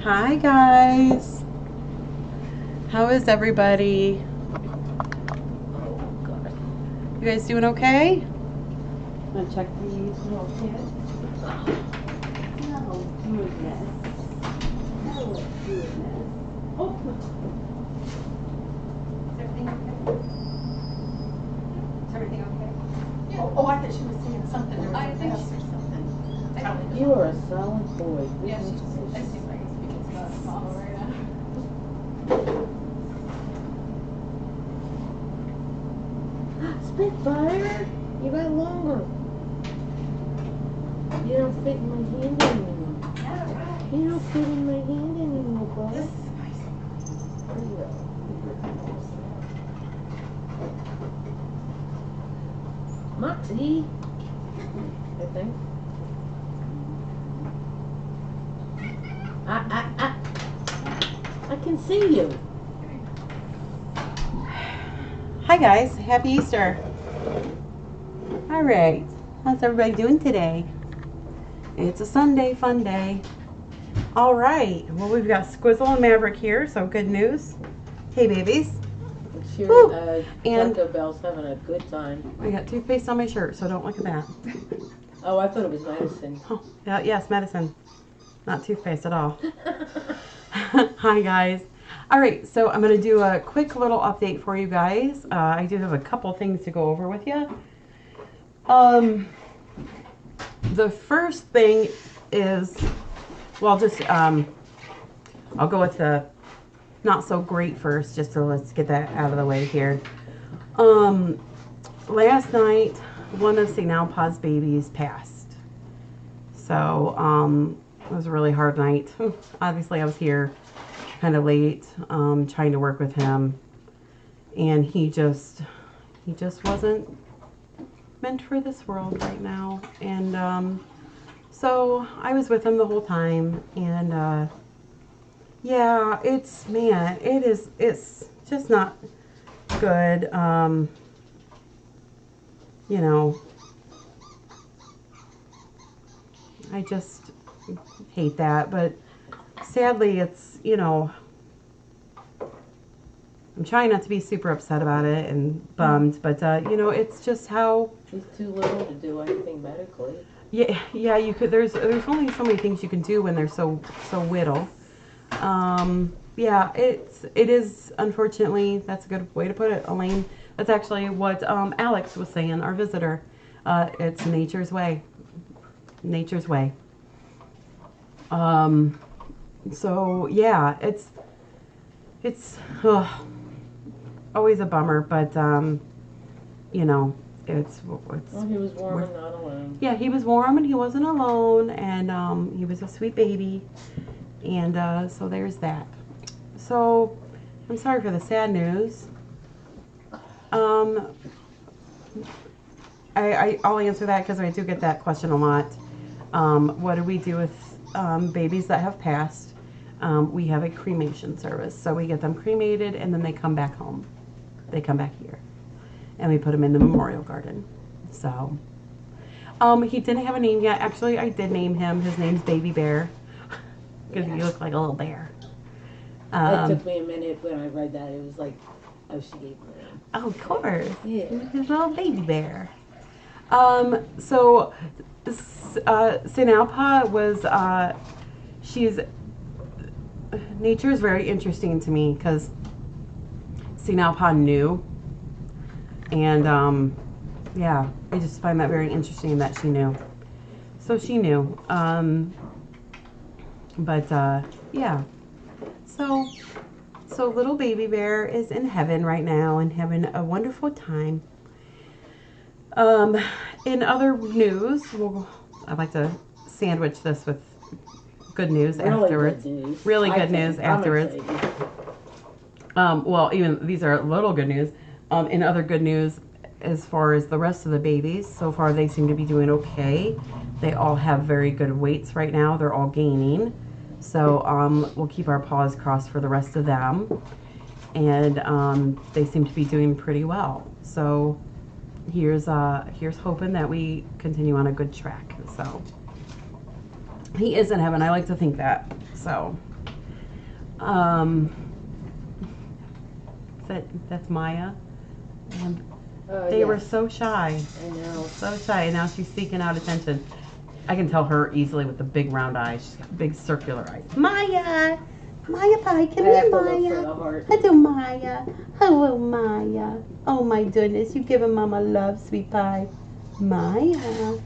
Hi guys, how is everybody? You guys doing okay? I'm gonna check these little kids. Oh goodness. Oh goodness. Oh. Is everything okay? Is everything okay? Yeah. Oh, I thought she was saying something. There was a test or something. You are a solid boy. Yeah, she's like speaking to us mama right now. Spitfire, you got longer. You don't fit in my hand anymore. You don't fit in my hand anymore, bud. This is nice. Moxie, I think. I can see you. Hi guys, happy Easter. All right, how's everybody doing today? It's a Sunday fun day. All right, well we've got Squizzle and Maverick here, so good news. Hey babies. Sure, and Taco Bell's having a good time. I got toothpaste on my shirt, so don't look at that. Oh, I thought it was medicine. Oh, yes, medicine, not toothpaste at all. Hi guys. All right, so I'm going to do a quick little update for you guys. I do have a couple things to go over with you. The first thing is, well, just I'll go with the not so great first, just so let's get that out of the way here. Last night, one of St. Alpa's babies passed. So it was a really hard night. Obviously, I was here kind of late, trying to work with him, and he just wasn't meant for this world right now. And so I was with him the whole time, and yeah, it's just not good. You know, I just hate that, but sadly it's, you know, I'm trying not to be super upset about it and bummed, but you know, it's just how He's too little to do anything medically. yeah, you could, there's only so many things you can do when they're so little. Yeah, it is, unfortunately, that's a good way to put it, Elaine. That's actually what Alex was saying, our visitor. It's nature's way. Nature's way. So yeah, it's always a bummer, but you know, it's Well, he was warm and not alone. yeah, he was warm and he wasn't alone, and he was a sweet baby, and so there's that. So I'm sorry for the sad news. I'll answer that because I do get that question a lot. What do we do with babies that have passed? We have a cremation service, so we get them cremated and then they come back home. They come back here, and we put them in the memorial garden. So he didn't have a name yet. Actually, I did name him. His name's Baby Bear because he looked like a little bear. It took me a minute when I read that. It was like, oh, she gave me a name. Oh, of course. Yeah. His little baby bear. So St. Alpa was, nature is very interesting to me because St. Alpa knew. And, yeah, I just find that very interesting that she knew. So she knew. Yeah. So little baby bear is in heaven right now and having a wonderful time. In other news, I'd like to sandwich this with good news afterwards. Really good news afterwards. Well, even these are little good news. In other good news, as far as the rest of the babies, so far they seem to be doing okay. They all have very good weights right now. They're all gaining. So we'll keep our paws crossed for the rest of them. And they seem to be doing pretty well. So here's hoping that we continue on a good track. So he is in heaven. I like to think that. So Um, that's Maya. And Oh, they yes. were so shy. I know. So shy, and now she's seeking out attention. I can tell her easily with the big round eyes. She's got big circular eyes. Maya! Maya pie, come I have here, to look for Maya. the heart. Hello, Maya. Hello, Maya. Oh my goodness, you giving Mama love, sweet pie. Maya.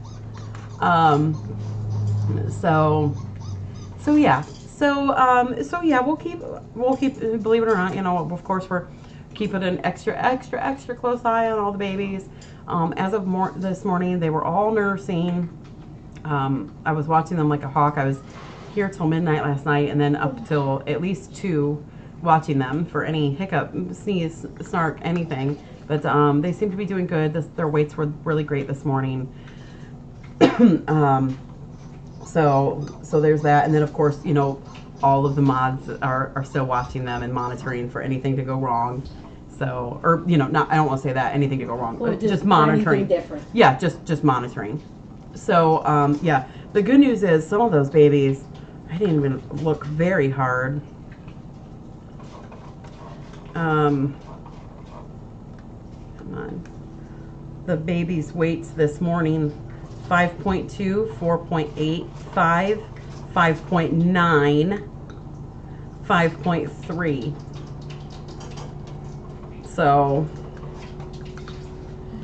So yeah. So yeah, we'll keep, believe it or not, you know, of course we're keeping an extra close eye on all the babies. As of this morning, they were all nursing. I was watching them like a hawk. I was here till midnight last night, and then up till at least 2, watching them for any hiccup, sneeze, snark, anything. But they seem to be doing good. Their weights were really great this morning. So there's that, and then of course, you know, all of the mods are still watching them and monitoring for anything to go wrong. So, or you know, not, I don't want to say that anything to go wrong, Well, but just monitoring. anything different. Yeah, just monitoring. So yeah, the good news is some of those babies, I didn't even look very hard. Come on. The baby's weights this morning: 5.2, 4.8, 5, 5.9, 5.3. So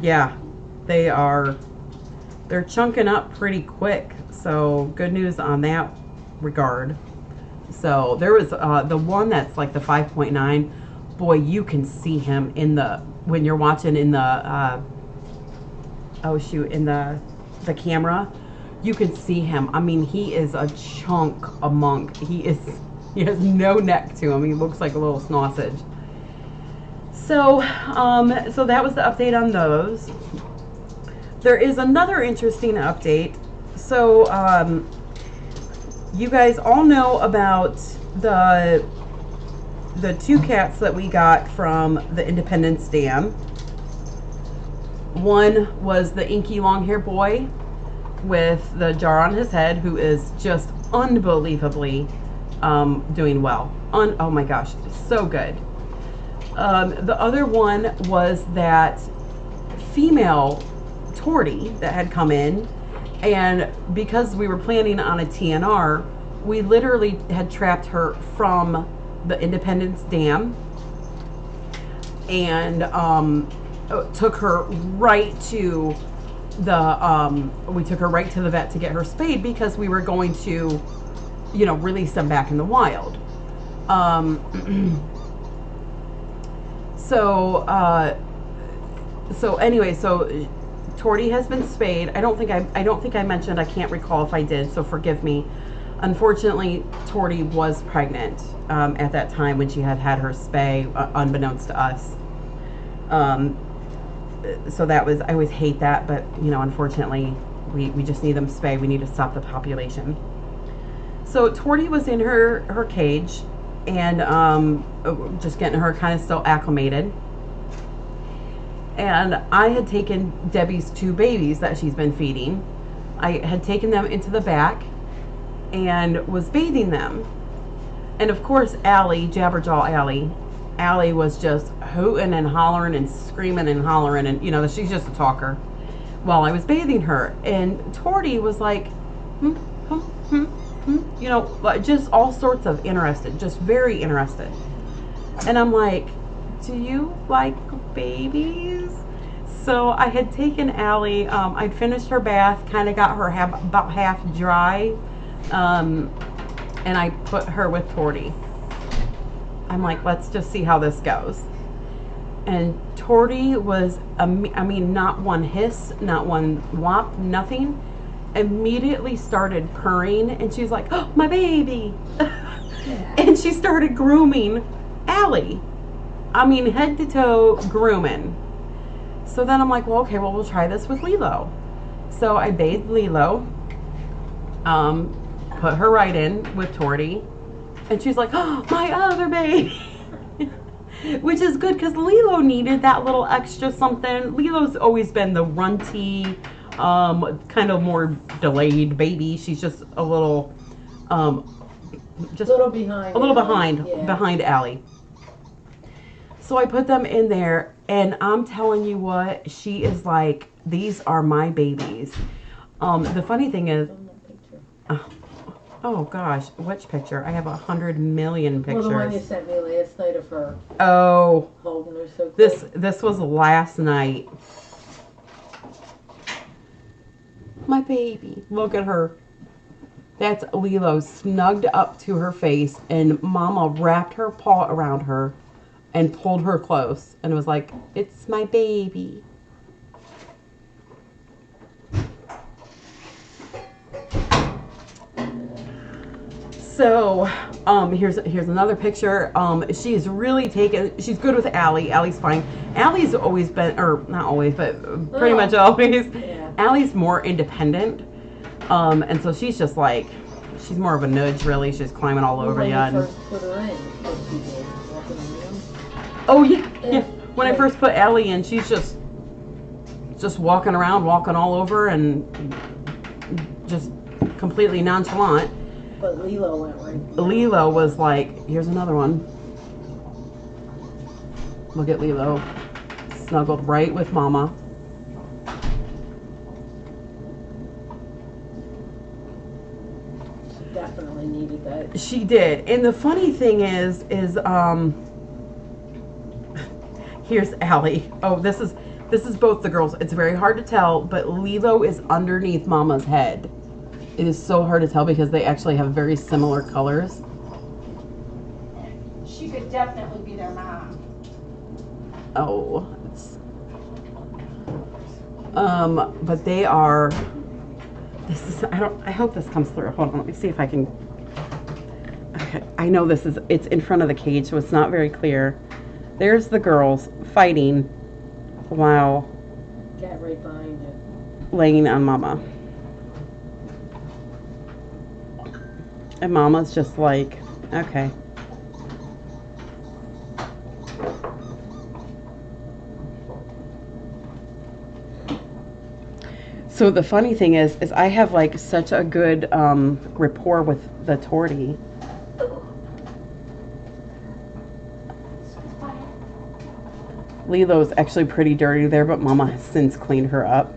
yeah, they're chunking up pretty quick. So good news on that regard. So there was the one that's like the 5.9. Boy, you can see him in the, when you're watching in the in the camera, you can see him. I mean, he is a chunk, a monk. He has no neck to him. He looks like a little sausage. So so that was the update on those. There is another interesting update. So you guys all know about the 2 cats that we got from the Independence Dam. One was the inky long-haired boy with the jar on his head, who is just unbelievably doing well. Oh my gosh, so good. The other one was that female Tory that had come in, and because we were planning on a TNR, we literally had trapped her from the Independence Dam and took her right to the vet to get her spayed, because we were going to, you know, release them back in the wild. So anyway, so Tory has been spayed. I don't think I mentioned. I can't recall if I did, so forgive me. Unfortunately, Tory was pregnant at that time when she had her spay, unbeknownst to us. So that was, I always hate that, but you know, unfortunately, we just need them spayed. We need to stop the population. So Tory was in her cage, and just getting her kind of still acclimated. And I had taken Debbie's 2 babies that she's been feeding. I had taken them into the back and was bathing them. And of course, Allie, Jabberjaw Allie was just hooting and hollering and screaming and hollering, and you know, she's just a talker, while I was bathing her. And Tory was like, you know, just all sorts of interested, just very interested. And I'm like, do you like babies? So I had taken Allie, I'd finished her bath, kind of got her about half dry, and I put her with Tory. I'm like, let's just see how this goes. And Tory was, I mean, not one hiss, not one whop, nothing. Immediately started purring, and she's like, oh, my baby. And she started grooming Allie. I mean, head to toe grooming. So then I'm like, well, okay, well, we'll try this with Lilo. So I bathed Lilo, put her right in with Tory, and she's like, oh, my other baby. Which is good, because Lilo needed that little extra something. Lilo's always been the runty, kind of more delayed baby. She's just a little just A little behind. a little Yeah. behind Allie. So I put them in there, and I'm telling you what, she is like, these are my babies. The funny thing is, On that picture. oh gosh, which picture? I have 100 million pictures. Well, the one you sent me last night of her Oh, holding her so close. this was last night. My baby, look at her. That's Lilo snugged up to her face, and Mama wrapped her paw around her and pulled her close, and it was like, it's my baby. So, here's another picture. She's really she's good with Allie. Allie's fine. Allie's always been, or not always, but pretty much always. Yeah. Allie's more independent. And so she's just like, she's more of a nudge, really. She's climbing all over When you. you And, first put her in, what she did, walking around. oh, yeah. Yeah. When I first put Allie in, she's just walking around, walking all over, and just completely nonchalant. But Lilo went right. Lilo was like, here's another one. Look at Lilo. Snuggled right with Mama. She definitely needed that. She did. And the funny thing is here's Allie. Oh, this is both the girls. It's very hard to tell, but Lilo is underneath Mama's head. It is so hard to tell because they actually have very similar colors. She could definitely be their mom. Oh, but they are. I hope this comes through. Hold on, let me see if I can. Okay, I know it's in front of the cage, so it's not very clear. There's the girls fighting while Cat right behind you. laying on Mama. And Mama's just like, okay. So the funny thing is I have like such a good rapport with the Tory. Lilo's actually pretty dirty there, but Mama has since cleaned her up.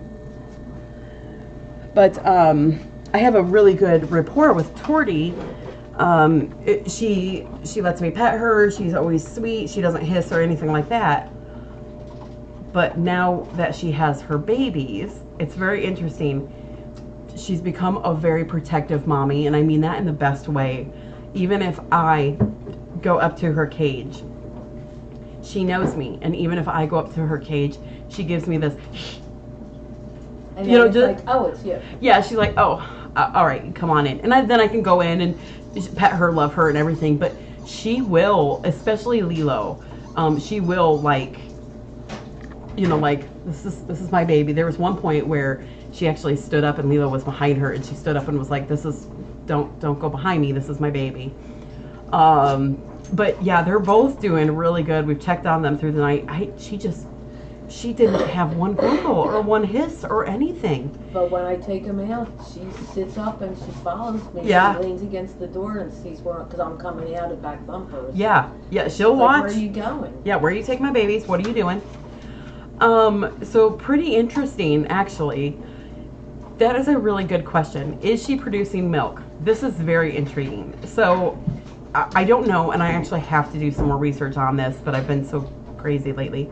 But I have a really good rapport with Tory. She lets me pet her. She's always sweet. She doesn't hiss or anything like that. But now that she has her babies, it's very interesting. She's become a very protective mommy, and I mean that in the best way. Even if I go up to her cage, she knows me. And even if I go up to her cage, she gives me this, And you know, it's just, like, oh, it's you. yeah, she's like, oh, all right, come on in. And then I can go in and pet her, love her, and everything. But she will, especially Lilo, she will like, you know, like, this is my baby. There was one point where she actually stood up and Lilo was behind her, and she stood up and was like, don't go behind me. This is my baby. But yeah, they're both doing really good. We've checked on them through the night. She didn't have one grumble or one hiss or anything. But when I take him out, she sits up and she follows me. Yeah. She leans against the door and sees where, because I'm coming out of back bumpers. Yeah, she'll Like, watch. where are you going? Yeah, where you take my babies? What are you doing? So pretty interesting, actually. That is a really good question. Is she producing milk? This is very intriguing. So I don't know, and I actually have to do some more research on this, but I've been so crazy lately.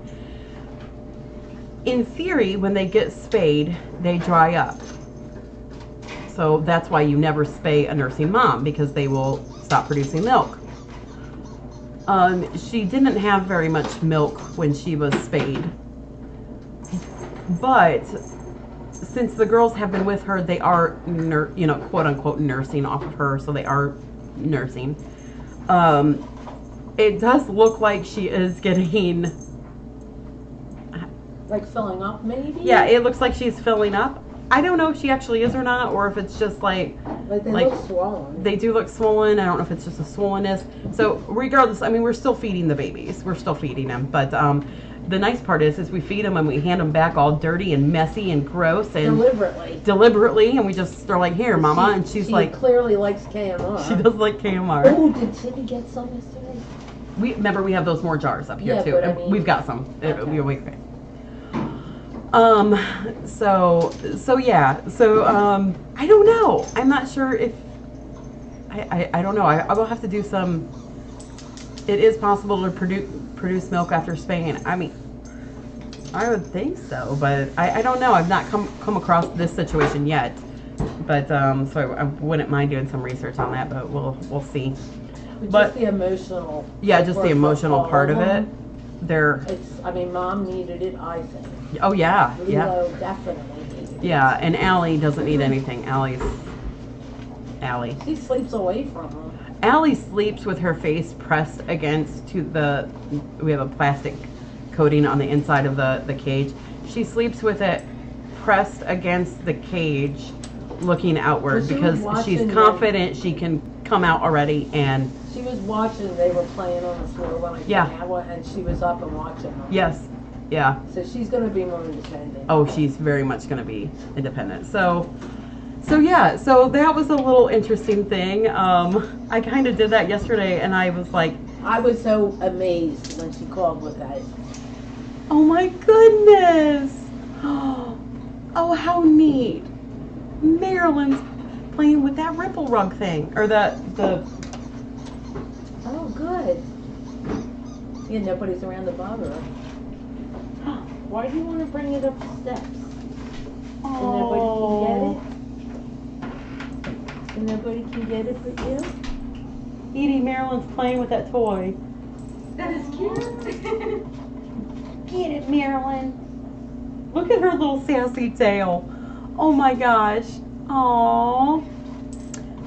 In theory, when they get spayed, they dry up. So that's why you never spay a nursing mom, because they will stop producing milk. She didn't have very much milk when she was spayed. But since the girls have been with her, they are, quote unquote, nursing off of her. So they are nursing. It does look like she is getting... Like filling up, maybe? Yeah, it looks like she's filling up. I don't know if she actually is or not, or if it's just like They like, look swollen. they do look swollen. I don't know if it's just a swollenness. So regardless, I mean, we're still feeding the babies. We're still feeding them. But the nice part is we feed them and we hand them back all dirty and messy and gross and Deliberately, and we just are like, here, Mama, and she's she like, clearly likes KMR. she does like KMR. Oh, did Timmy get some yesterday? We have those more jars up here Yeah, too. but I And mean- we've got some. Okay. So yeah. So I don't know. I'm not sure if I don't know. I will have to do some. It is possible to produce milk after spaying. I mean, I would think so, but I don't know. I've not come across this situation yet. But so I wouldn't mind doing some research on that. But we'll see. But just the emotional. Yeah, just the emotional for part of all it. I mean, Mom needed it, I think. Oh yeah, yeah. Lilo definitely needed it. Yeah, and Allie doesn't need anything. Allie. She sleeps away from him. Allie sleeps with her face pressed against we have a plastic coating on the inside of the cage. She sleeps with it pressed against the cage looking outward Well, she because was she's watching confident she can come out already and She was watching, they were playing on the floor when I came Yeah. out, and she was up and watching them. yes, yeah. So she's going to be more independent. Oh, she's very much going to be independent. So yeah, so that was a little interesting thing. I kind of did that yesterday, and I was like, I was so amazed when she called with that. oh my goodness! Oh, how neat! Marilyn's playing with that ripple rug thing, or the. Oh, good. Yeah, nobody's around to bother her. Why do you want to bring it up the steps? And nobody can get it? And nobody can get it but you? Edie, Marilyn's playing with that toy. That is cute. Get it, Marilyn. Look at her little sassy tail. Oh my gosh. Aww.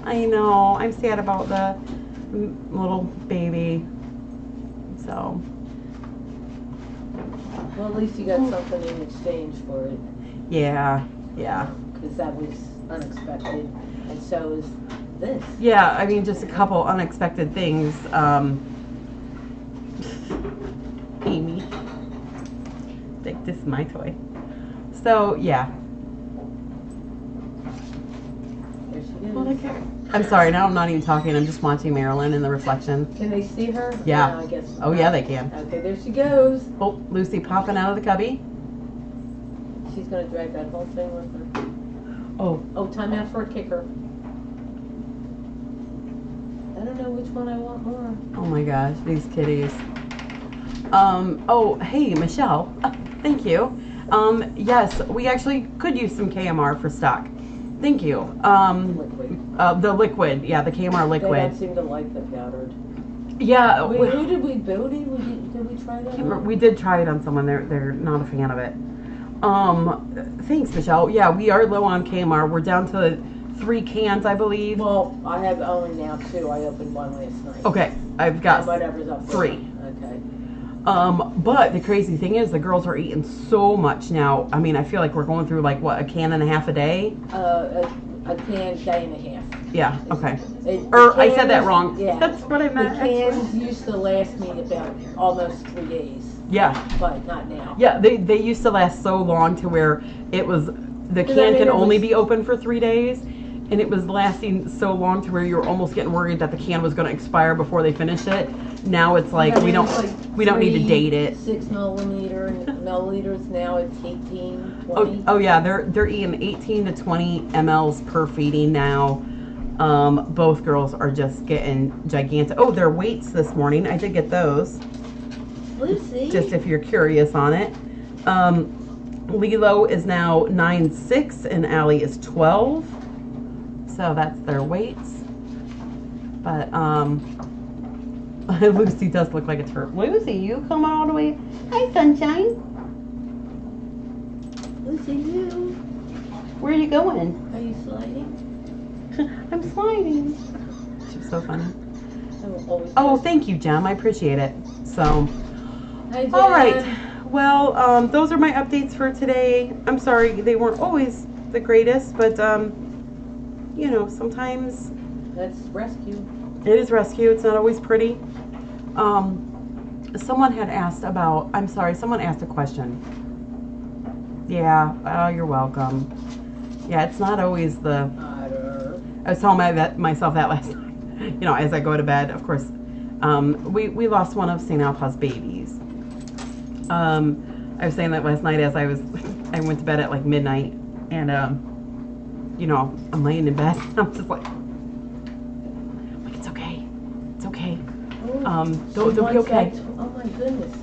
I know. I'm sad about the little baby. So. Well, at least you got something in exchange for it. Yeah. Yeah. Because that was unexpected. And so is this. Yeah. I mean, just a couple unexpected things. Amy. Like, this is my toy. So, yeah. There she Well, is. look at her. I'm sorry, now I'm not even talking. I'm just watching Marilyn in the reflection. Can they see her? Yeah. No, I guess. Oh, yeah, they can. Okay, there she goes. Oh, Lucy popping out of the cubby. She's going to drag that whole thing with her. Oh, Oh, time out for a kicker. I don't know which one I want more. oh my gosh, these kitties. Oh, hey, Michelle. Thank you. Yes, we actually could use some KMR for stock. Thank you. Liquid. The liquid, yeah, the KMR They don't liquid. seem to like the powdered. Yeah, Wait, who did we build it? Did we try that? on? we did try it on someone. They're not a fan of it. Thanks, Michelle. Yeah, we are low on KMR. We're down to 3 cans, I believe. Well, I have only now 2. I opened one last night. Okay, I've got And whatever's up there. 3. Okay. But the crazy thing is the girls are eating so much now. I mean, I feel like we're going through like what, a can and a half a day? A can, day and a half. Yeah, okay. The I said that cans- wrong. Yeah. That's what I The meant. cans used to last me about almost 3 days, Yeah. but not now. Yeah, they used to last so long to where it was, the 'Cause I can mean, can it only was- be open for 3 days. And it was lasting so long to where you were almost getting worried that the can was going to expire before they finished it. Now it's like, I mean, we don't it's like need to 3, date it. 6 milliliters. Now it's 18, 20. Oh yeah, they're eating 18 to 20 mLs per feeding now. Both girls are just getting gigantic. Oh, their weights this morning. I did get those. Lucy. Just if you're curious on it. Lilo is now 9.6 and Allie is 12. So that's their weights. But Lucy does look like a turtle. Lucy, you come all the way. Hi, sunshine. Lucy, you. Where are you going? Are you sliding? I'm sliding. She's so funny. I will always Oh, just- thank you, Jem. I appreciate it. So, Hi, Jen. all right. Well, those are my updates for today. I'm sorry they weren't always the greatest, but you know, sometimes That's rescue. it is rescue. It's not always pretty. Someone had asked about, I'm sorry, someone asked a question. Yeah, oh, you're welcome. Yeah, it's not always the, I was telling myself that last night. You know, as I go to bed, of course, we lost one of St. Alpa's babies. I was saying that last night as I went to bed at like midnight, and you know, I'm laying in bed. I'm just like it's okay, it's okay. They'll be okay. Oh my goodness.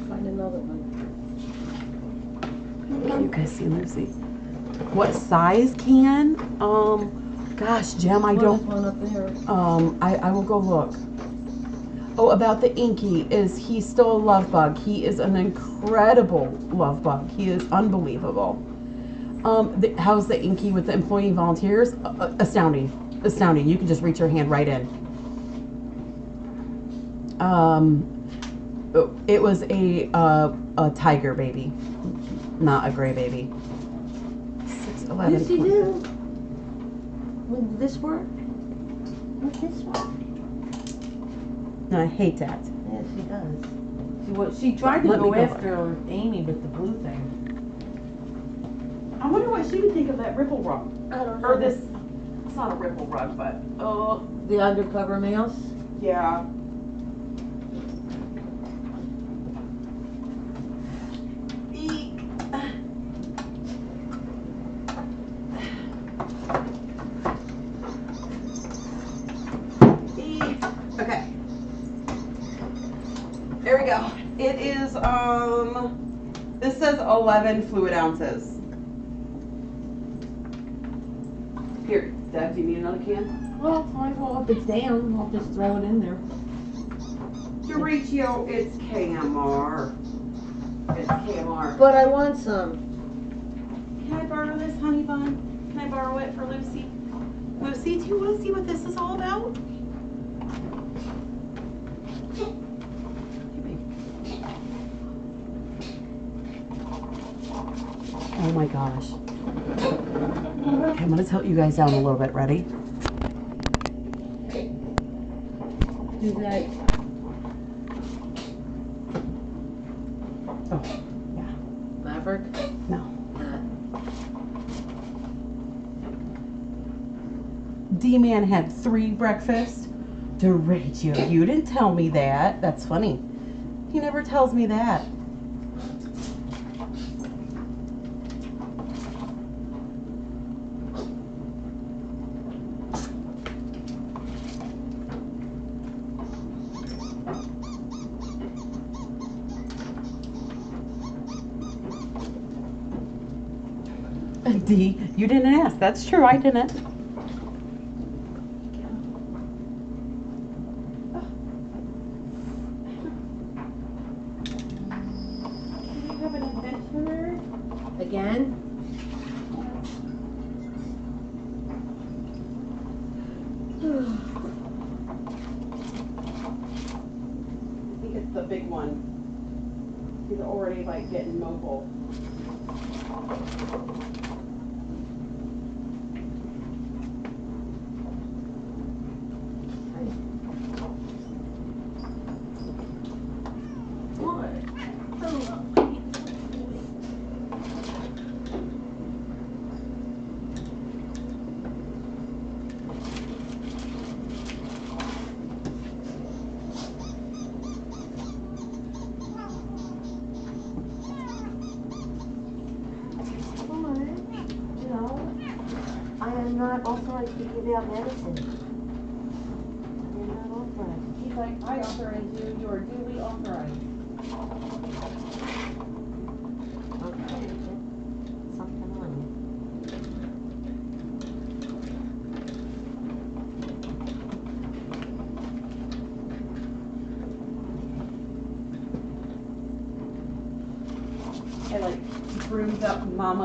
Find another one. Can you guys see Lucy? What size can? Gosh, Jem, I There's don't. one up there. I will go look. Oh, about the Inky, is he still a love bug? He is an incredible love bug. He is unbelievable. How's the Inky with the employee volunteers? Astounding, astounding. You can just reach your hand right in. It was a tiger baby, not a gray baby. 6'11". Lucy do? Will this work? Will this work? No, I hate that. Yeah, she does. She tried to Let me go go after Amy with the blue thing. I wonder what she would think of that ripple rug. I don't know. Or this, it's not a ripple rug, but, The undercover mouse? yeah. Eek. Eek. Okay. There we go. It is, this says 11 fluid ounces. Here, Deb, do you need another can? Well, fine. Well, if it's down, I'll just throw it in there. Horatio, it's KMR. It's KMR. But I want some. Can I borrow this, honey bun? Can I borrow it for Lucy? Lucy, do you want to see what this is all about? Oh my gosh. Okay, I'm going to tilt you guys down a little bit. Ready? Do that. Oh, yeah. Maverick? No. D-Man had 3 breakfasts. Horatio, you didn't tell me that. That's funny. He never tells me that. D, you didn't ask. That's true, I didn't. Do you have an adventurer? Again? I think it's the big one. He's already like getting mobile. I am not authorized to give out medicine. I am not authorized. He's like, I authorize you. You are duly authorized. Okay, get something on you. I like bruise up Mama